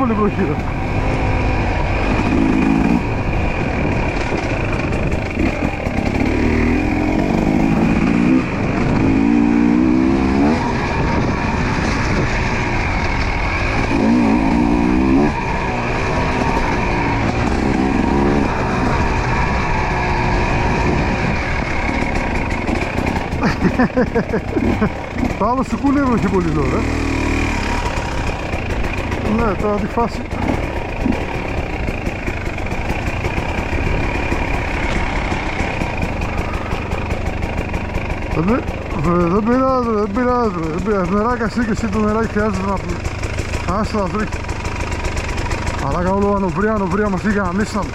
πολύ βροχή. Το άλλο σου κούλευε όχι πολύ τώρα. Ναι, τώρα τη φάση. Δεν πειράζει. Νεράκι εσύ και εσύ το νεράκι χρειάζεται να πούμε. Άστα θα τρέχει. Αλλά κάνω λόγω ανοβρία μας είχε αναμίσαμε.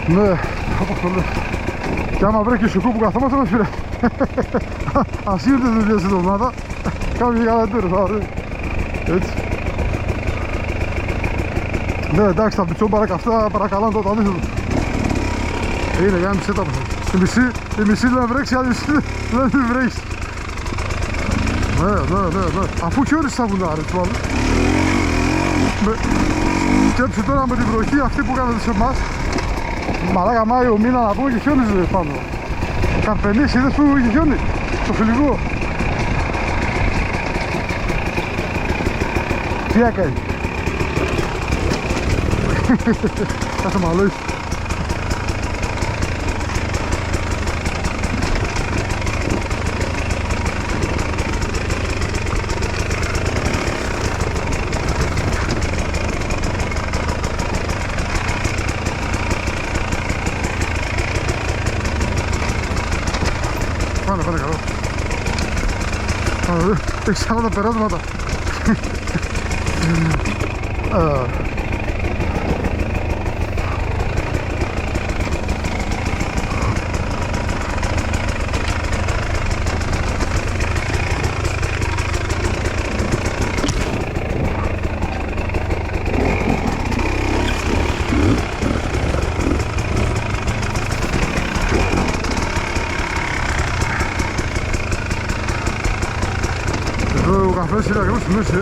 Ναι, όπως το λέω. Και άμα βρέχει σουκού που καθόμαστε μας πειράζει. Ας ήρθε δουλειά στην εβδομάδα. Κάμε και καλά τέλος, έτσι. Ναι, εντάξει, τα πιτσόμπαρα και αυτά παρακαλάνε το αντίθετο. Είναι για μισή τα πesa. Η μισή δεν βρέξει, άλλη μισή δεν βρέξει. Ναι. Αφού χιόνισε στα βουνά, ρε, τσουάλι. Σκέψου τώρα με την βροχή αυτή που κάνετε σε εμάς. Μαλάκα Μάιο μήνα να πούμε και χιόνιζε πάνω. Καρπενής, είδες που είχε χιόνι, στο φιλικό. Τι έκανε. Κάθε μαλόι. Πάνε καλό. Έχεις 40 περάσματα. Εδώ ο καφές είναι ακριβώς στη μέση.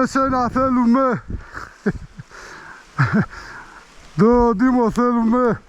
Εσένα θέλουμε. Το Δήμο θέλουμε.